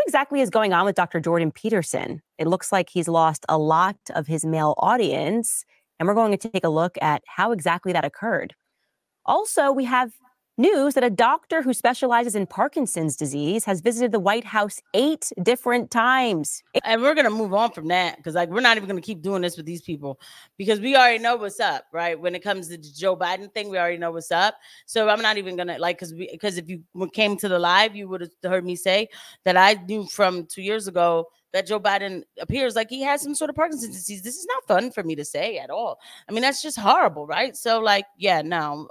exactly is going on with Dr. Jordan Peterson? It looks like he's lost a lot of his male audience, and we're going to take a look at how exactly that occurred. Also, we have news that a doctor who specializes in Parkinson's disease has visited the White House 8 different times. And we're going to move on from that because we're not even going to keep doing this with these people because we already know what's up, right? When it comes to the Joe Biden thing, we already know what's up. So I'm not even going to because if you came to the live, you would have heard me say that I knew from 2 years ago that Joe Biden appears like he has some sort of Parkinson's disease. This is not fun for me to say at all. I mean, that's just horrible, right? So yeah, no.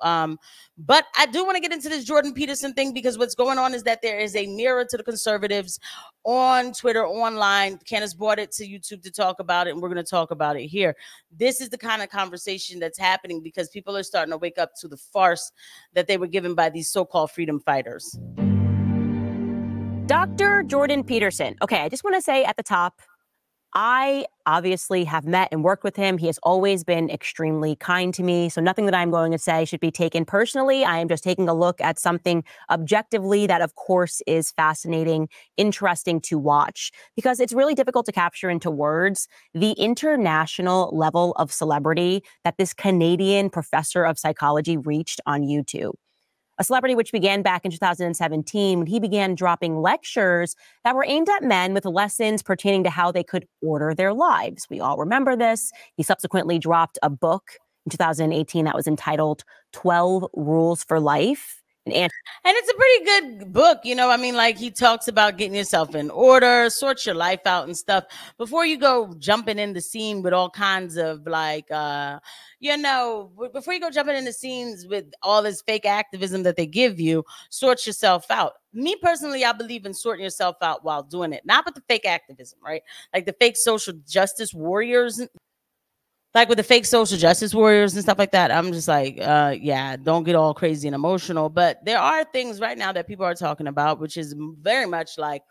But I do want to get into this Jordan Peterson thing because what's going on is that there is a mirror to the conservatives on Twitter, online. Candace brought it to YouTube to talk about it, and we're going to talk about it here. This is the kind of conversation that's happening because people are starting to wake up to the farce that they were given by these so-called freedom fighters. Dr. Jordan Peterson. Okay, I just want to say at the top, I obviously have met and worked with him. He has always been extremely kind to me. So nothing that I'm going to say should be taken personally. I am just taking a look at something objectively that, of course, is fascinating, interesting to watch, because it's really difficult to capture into words the international level of celebrity that this Canadian professor of psychology reached on YouTube. A celebrity which began back in 2017 when he began dropping lectures that were aimed at men with lessons pertaining to how they could order their lives. We all remember this. He subsequently dropped a book in 2018 that was entitled 12 Rules for Life. And it's a pretty good book, you know. I mean, like, he talks about getting yourself in order, sort your life out and stuff before you go jumping in the scene with all kinds of before you go jumping in the scenes with all this fake activism that they give you, sort yourself out. Me personally, I believe in sorting yourself out while doing it, not with the fake activism, right? Like the fake social justice warriors. Like with the fake social justice warriors and stuff like that, I'm just like, yeah, don't get all crazy and emotional. But there are things right now that people are talking about, which is very much like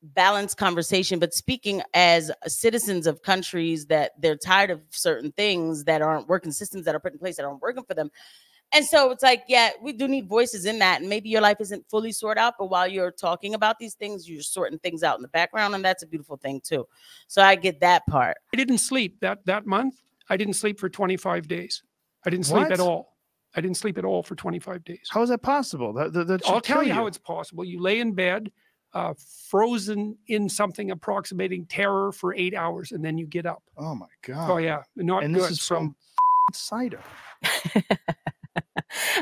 balanced conversation, but speaking as citizens of countries that they're tired of certain things that aren't working, systems that are put in place that aren't working for them. And so it's like, yeah, we do need voices in that. And maybe your life isn't fully sorted out, but while you're talking about these things, you're sorting things out in the background. And that's a beautiful thing too. So I get that part. I didn't sleep that month. I didn't sleep for 25 days. I didn't sleep at all. I didn't sleep at all for 25 days. How is that possible? I'll tell you how it's possible. You lay in bed, frozen in something approximating terror for 8 hours, and then you get up. Oh, my God. Oh, yeah. Not and good. This is from cider.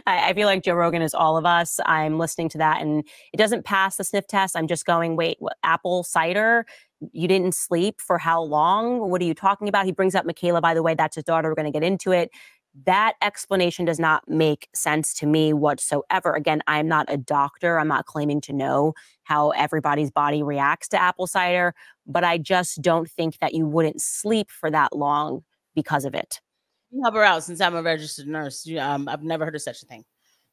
I feel like Joe Rogan is all of us. I'm listening to that, and it doesn't pass the sniff test. I'm just going, wait, what, apple cider? You didn't sleep for how long? What are you talking about? He brings up Michaela, by the way, that's his daughter. We're going to get into it. That explanation does not make sense to me whatsoever. Again, I'm not a doctor. I'm not claiming to know how everybody's body reacts to apple cider, but I just don't think that you wouldn't sleep for that long because of it. Help her out since I'm a registered nurse. I've never heard of such a thing.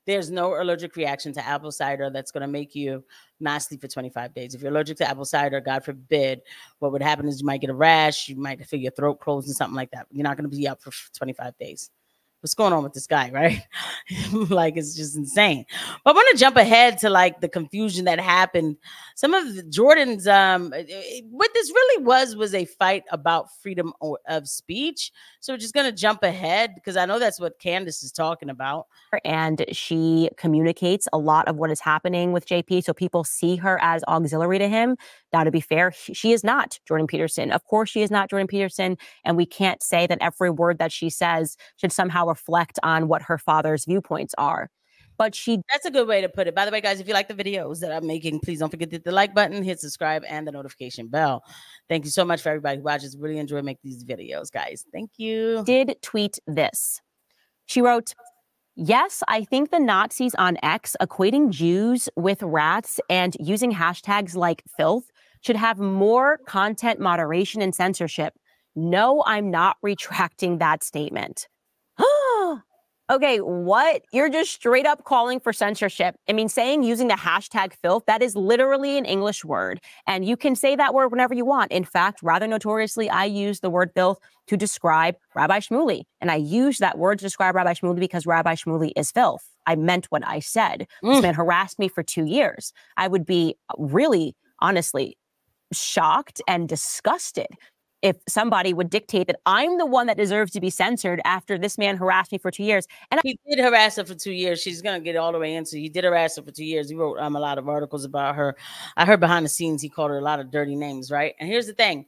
There's no allergic reaction to apple cider that's going to make you not sleep for 25 days. If you're allergic to apple cider, God forbid, what would happen is you might get a rash. You might feel your throat closed and something like that. You're not going to be up for 25 days. What's going on with this guy, right? Like, it's just insane. But I want to jump ahead to like the confusion that happened. Some of Jordan's, what this really was a fight about freedom of speech. So we're just going to jump ahead because I know that's what Candace is talking about. And she communicates a lot of what is happening with JP. So people see her as auxiliary to him. Now, to be fair, she is not Jordan Peterson. Of course, she is not Jordan Peterson. And we can't say that every word that she says should somehow reflect on what her father's viewpoints are. But that's a good way to put it. By the way, guys, if you like the videos that I'm making, please don't forget to hit the like button, hit subscribe, and the notification bell. Thank you so much for everybody who watches. Really enjoy making these videos, guys. Thank you. Did tweet this. She wrote, yes, I think the Nazis on X equating Jews with rats and using hashtags like filth should have more content moderation and censorship. No, I'm not retracting that statement. Okay, what? You're just straight up calling for censorship. I mean, saying using the hashtag filth, that is literally an English word. And you can say that word whenever you want. In fact, rather notoriously, I use the word filth to describe Rabbi Shmuley. And I use that word to describe Rabbi Shmuley because Rabbi Shmuley is filth. I meant what I said. This man harassed me for 2 years. I would be really honestly shocked and disgusted if somebody would dictate that I'm the one that deserves to be censored after this man harassed me for 2 years. And he did harass her for 2 years. She's gonna get all the way into. He did harass her for 2 years. He wrote a lot of articles about her. I heard behind the scenes he called her a lot of dirty names, right? And here's the thing.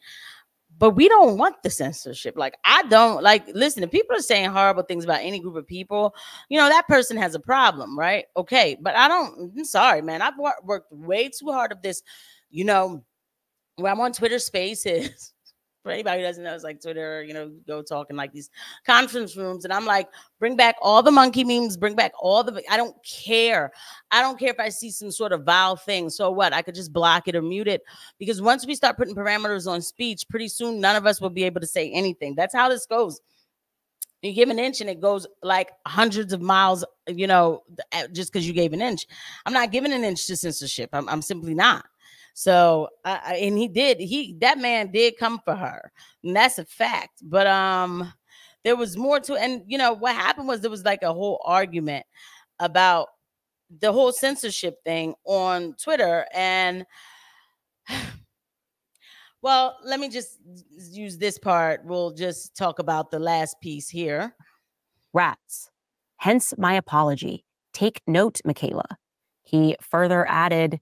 But we don't want the censorship. Like, I don't listen, if people are saying horrible things about any group of people, that person has a problem, right? Okay. But I'm sorry, man. I've worked way too hard of this, where I'm on Twitter Spaces. For anybody who doesn't know, it's like Twitter, go talking like these conference rooms. And I'm like, bring back all the monkey memes, bring back I don't care. I don't care if I see some sort of vile thing. So what? I could just block it or mute it. Because once we start putting parameters on speech, pretty soon none of us will be able to say anything. That's how this goes. You give an inch and it goes like hundreds of miles, just because you gave an inch. I'm not giving an inch to censorship. I'm simply not. So, and that man did come for her, and that's a fact. But there was more to it. And what happened was there was like a whole argument about the whole censorship thing on Twitter. And well, let me just use this part. We'll just talk about the last piece here. Rats. Hence my apology. Take note, Michaela. He further added,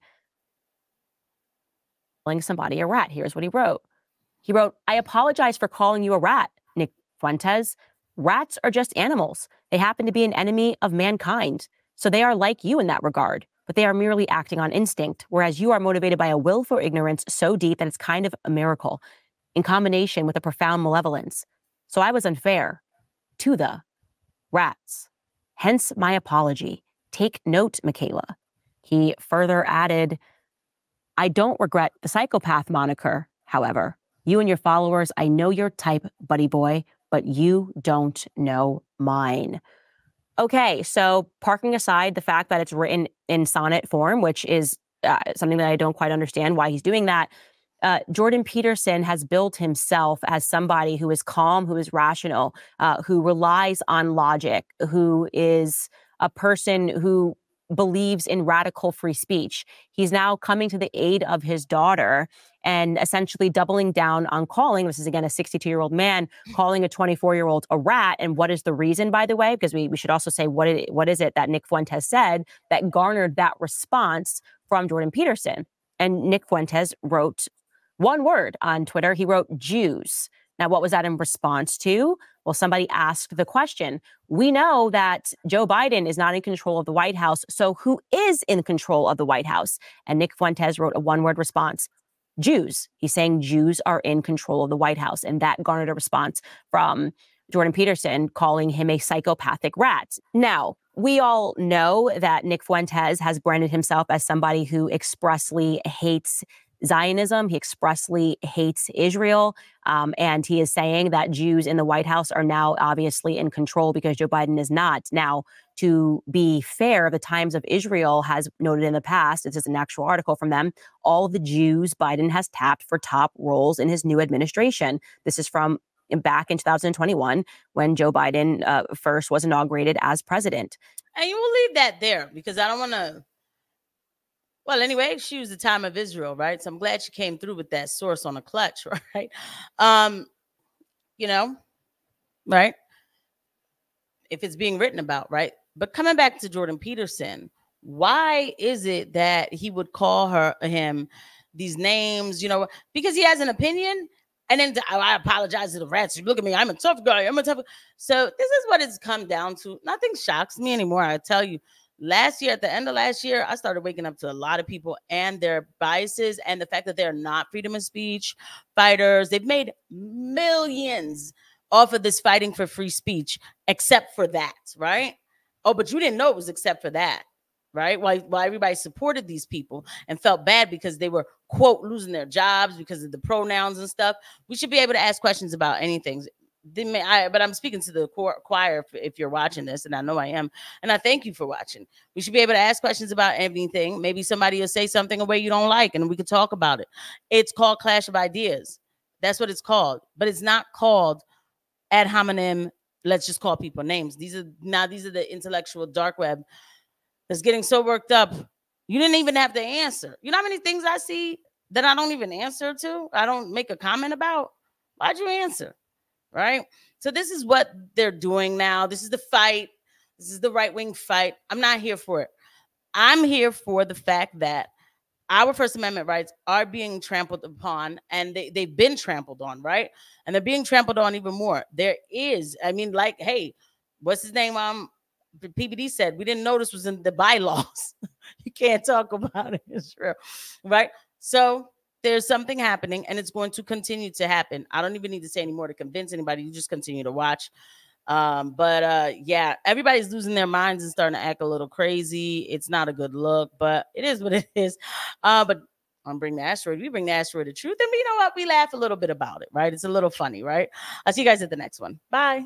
calling somebody a rat. Here's what he wrote. He wrote, I apologize for calling you a rat, Nick Fuentes. Rats are just animals. They happen to be an enemy of mankind. So they are like you in that regard, but they are merely acting on instinct, whereas you are motivated by a willful ignorance so deep that it's kind of a miracle, in combination with a profound malevolence. So I was unfair to the rats. Hence my apology. Take note, Michaela. He further added, I don't regret the psychopath moniker, however. You and your followers, I know your type, buddy boy, but you don't know mine. Okay, so parking aside the fact that it's written in sonnet form, which is something that I don't quite understand why he's doing that, Jordan Peterson has built himself as somebody who is calm, who is rational, who relies on logic, who is a person who believes in radical free speech. He's now coming to the aid of his daughter and essentially doubling down on calling, this is again a 62-year-old man, calling a 24-year-old a rat. And what is the reason, by the way? Because we should also say what is it that Nick Fuentes said that garnered that response from Jordan Peterson. And Nick Fuentes wrote one word on Twitter. He wrote Jews. Now, what was that in response to? Well, somebody asked the question. We know that Joe Biden is not in control of the White House. So who is in control of the White House? And Nick Fuentes wrote a one-word response. Jews. He's saying Jews are in control of the White House. And that garnered a response from Jordan Peterson calling him a psychopathic rat. Now, we all know that Nick Fuentes has branded himself as somebody who expressly hates Zionism. He expressly hates Israel. And he is saying that Jews in the White House are now obviously in control because Joe Biden is not. Now, to be fair, the Times of Israel has noted in the past, this is an actual article from them, all the Jews Biden has tapped for top roles in his new administration. This is from back in 2021 when Joe Biden first was inaugurated as president. And you will leave that there because I don't want to. Well, anyway, she was the Time of Israel, right? So I'm glad she came through with that source on a clutch, right? Right? If it's being written about, right? But coming back to Jordan Peterson, why is it that he would call him these names, because he has an opinion? And then I apologize to the rats. You look at me, I'm a tough guy. So this is what it's come down to. Nothing shocks me anymore. I tell you. At the end of last year, I started waking up to a lot of people and their biases and the fact that they're not freedom of speech fighters. They've made millions off of this fighting for free speech, except for that, right? Oh, but you didn't know it was except for that, right? Why everybody supported these people and felt bad because they were, quote, losing their jobs because of the pronouns and stuff. We should be able to ask questions about anything. But I'm speaking to the choir if you're watching this, and I know I am, and I thank you for watching. We should be able to ask questions about anything. Maybe somebody will say something a way you don't like, and we could talk about it. It's called Clash of Ideas. That's what it's called, but it's not called ad hominem. Let's just call people names. These are the intellectual dark web that's getting so worked up. You didn't even have to answer. You know how many things I see that I don't even answer to, I don't make a comment about, why'd you answer? Right? So this is what they're doing now. This is the fight. This is the right-wing fight. I'm not here for it. I'm here for the fact that our First Amendment rights are being trampled upon, and they've been trampled on, right? And they're being trampled on even more. There is, I mean, like, hey, what's his name? PBD said we didn't know this was in the bylaws. You can't talk about it, Israel, right? So there's something happening, and it's going to continue to happen. I don't even need to say any more to convince anybody. You just continue to watch. Yeah, everybody's losing their minds and starting to act a little crazy. It's not a good look, but it is what it is. But on Bring the Asteroid, we bring the asteroid of truth, and you know what? We laugh a little bit about it, right? It's a little funny, right? I'll see you guys at the next one. Bye.